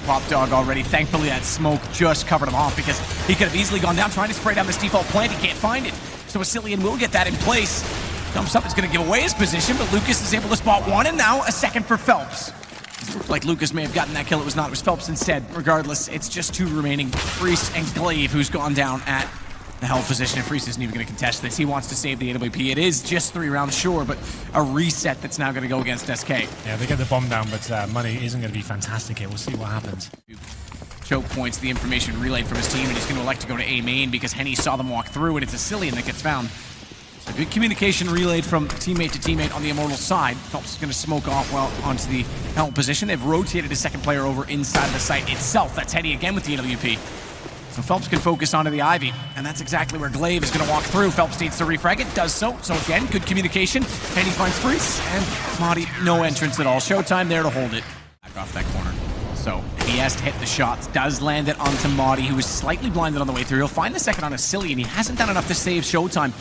pop dog already. Thankfully, that smoke just covered him off because he could have easily gone down trying to spray down this default plant. He can't find it. So Asilian will get that in place. Jumps up, is going to give away his position, but Lucas is able to spot one, and now a second for Phelps. It looked like Lucas may have gotten that kill. It was not. It was Phelps instead. Regardless, it's just two remaining. Freese and Glaive, who's gone down at the hell position. And Freese isn't even going to contest this. He wants to save the AWP. It is just 3 rounds, sure, but a reset that's now going to go against SK. Yeah, they get the bomb down, but money isn't going to be fantastic here. We'll see what happens. Choke points the information relayed from his team, and he's going to elect to go to A main because Henny saw them walk through, and it's Asilian that gets found. So good communication relayed from teammate to teammate on the Immortals side. Phelps is going to smoke off well onto the help position. They've rotated a second player over inside of the site itself. That's Henny again with the AWP. So Phelps can focus onto the Ivy, and that's exactly where Glaive is going to walk through. Phelps needs to refrag it, does so. So again, good communication. Henny finds Freeze, and Madi, no entrance at all. Showtime there to hold it. Back off that corner. So he has to hit the shots, does land it onto Madi, who was slightly blinded on the way through. He'll find the second on Asilian. He hasn't done enough to save Showtime,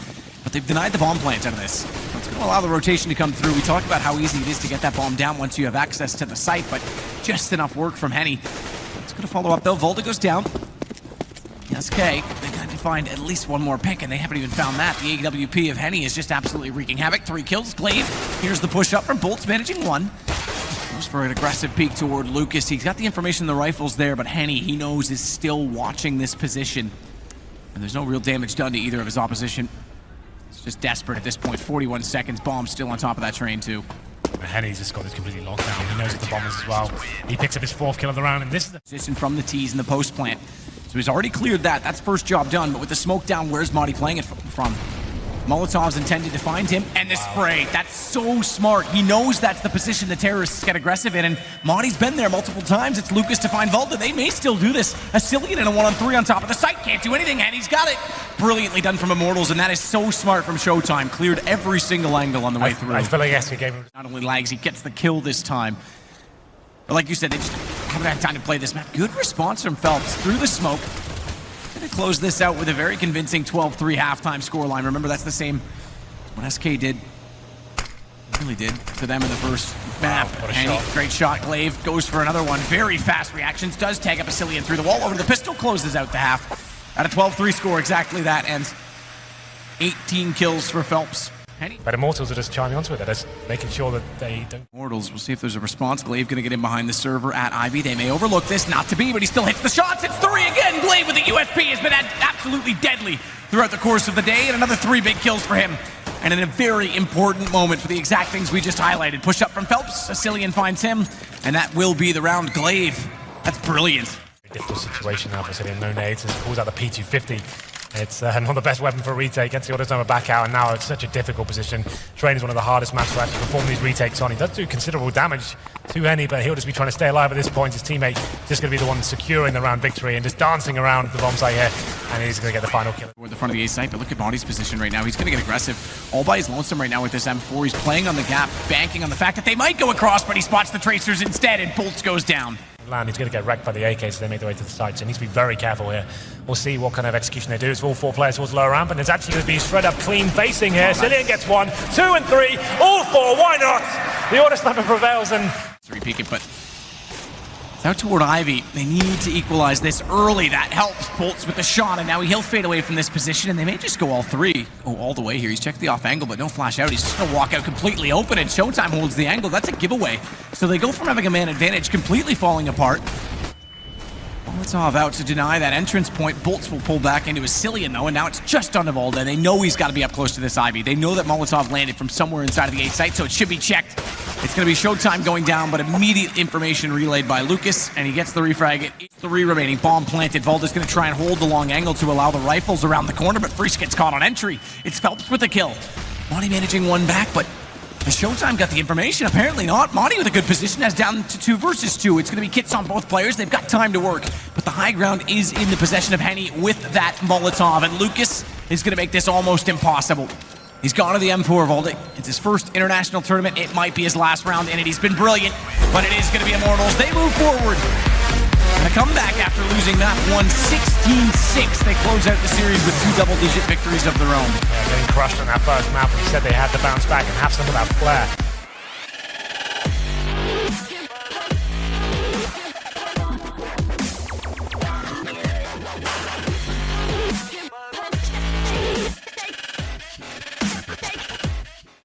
but they've denied the bomb plant out of this. It's going to allow the rotation to come through. We talked about how easy it is to get that bomb down once you have access to the site, but just enough work from Henny. It's going to follow up though. Volta goes down. SK, they got to find at least one more pick, and they haven't even found that. The AWP of Henny is just absolutely wreaking havoc. 3 kills. Glaive, here's the push up from Bolts, managing 1. Goes for an aggressive peek toward Lucas. He's got the information, the rifle's there, but Henny, he knows, is still watching this position. And there's no real damage done to either of his opposition. It's just desperate at this point. 41 seconds, bomb still on top of that train too. Henny's just got this completely locked down. He knows the bombers as well. He picks up his 4th kill of the round, and this is the position from the T's in the post plant. So he's already cleared that. That's first job done, but with the smoke down, where's Madi playing it from? Molotov's intended to find him, and the spray. That's so smart. He knows that's the position the terrorists get aggressive in, and Madi's been there multiple times. It's Lucas to find Volta. They may still do this. Asilian in a 1-on-3 on top of the site. Can't do anything, and he's got it. Brilliantly done from Immortals, and that is so smart from Showtime. Cleared every single angle on the way through. I feel like SK gave him... Not only lags, he gets the kill this time. But like you said, they just haven't had time to play this map. Good response from Phelps through the smoke. Going to close this out with a very convincing 12-3 halftime scoreline. Remember, that's the same what SK did. Really did to them in the first map. Wow, what a and shot. Great shot. Glaive goes for another one. Very fast reactions. Does tag up Asilian through the wall. Over to the pistol. Closes out the half. At a 12-3 score, exactly that. And 18 kills for Phelps. Henny. But Immortals are just chiming onto it. They're just making sure that they don't... Immortals, we'll see if there's a response. Glaive gonna get in behind the server at Ivy. They may overlook this, not to be, but he still hits the shots. It's 3 again. Glaive with the USP has been absolutely deadly throughout the course of the day, and another 3 big kills for him. And in a very important moment for the exact things we just highlighted. Push up from Phelps, Asilian finds him, and that will be the round. Glaive, that's brilliant. Difficult situation now for Asilian. No nades, and pulls out the P250. It's not the best weapon for a retake. Gets the auto timer back out, and now it's such a difficult position. Train is one of the hardest maps to actually perform these retakes on. He does do considerable damage to Henny, but he'll just be trying to stay alive at this point. His teammate just going to be the one securing the round victory and just dancing around the bomb site here, and he's going to get the final kill. We're at the front of the A site, but look at Madi's position right now. He's going to get aggressive all by his lonesome right now with this M4. He's playing on the gap, banking on the fact that they might go across, but he spots the tracers instead, and Bolts goes down. Land, he's going to get wrecked by the AK, so they make their way to the site, so he needs to be very careful here. We'll see what kind of execution they do. It's all 4 players towards the lower ramp, and it's actually going to be straight up clean facing here. Asilian gets 1, 2, and 3, all 4, why not? The auto sniper prevails, and... Peek it, but it's out toward Ivy. They need to equalize this early. That helps Bolts with the shot, and now he'll fade away from this position, and they may just go all 3. Oh, all the way here. He's checked the off angle, but no flash out. He's just going to walk out completely open, and Showtime holds the angle. That's a giveaway. So they go from having a man advantage completely falling apart. Molotov out to deny that entrance point. Bolts will pull back into Asilian though, and now it's just on Volta. They know he's got to be up close to this Ivy. They know that Molotov landed from somewhere inside of the A site, so it should be checked. It's going to be Showtime going down, but immediate information relayed by Lucas, and he gets the refrag. 3 remaining. Bomb planted. Volta's going to try and hold the long angle to allow the rifles around the corner, but Freese gets caught on entry. It's Phelps with the kill. Monty managing 1 back, but has Showtime got the information? Apparently not. Monty with a good position has down to 2 versus 2. It's going to be kits on both players. They've got time to work, but the high ground is in the possession of Henny with that Molotov, and Lucas is going to make this almost impossible. He's gone to the M4 Volta. It's his first international tournament. It might be his last round in it. He's been brilliant, but it is going to be Immortals. They move forward. And a comeback after losing map 1 16-6. They close out the series with 2 double-digit victories of their own. Yeah, getting crushed on that first map. We said they had to bounce back and have some of that flair.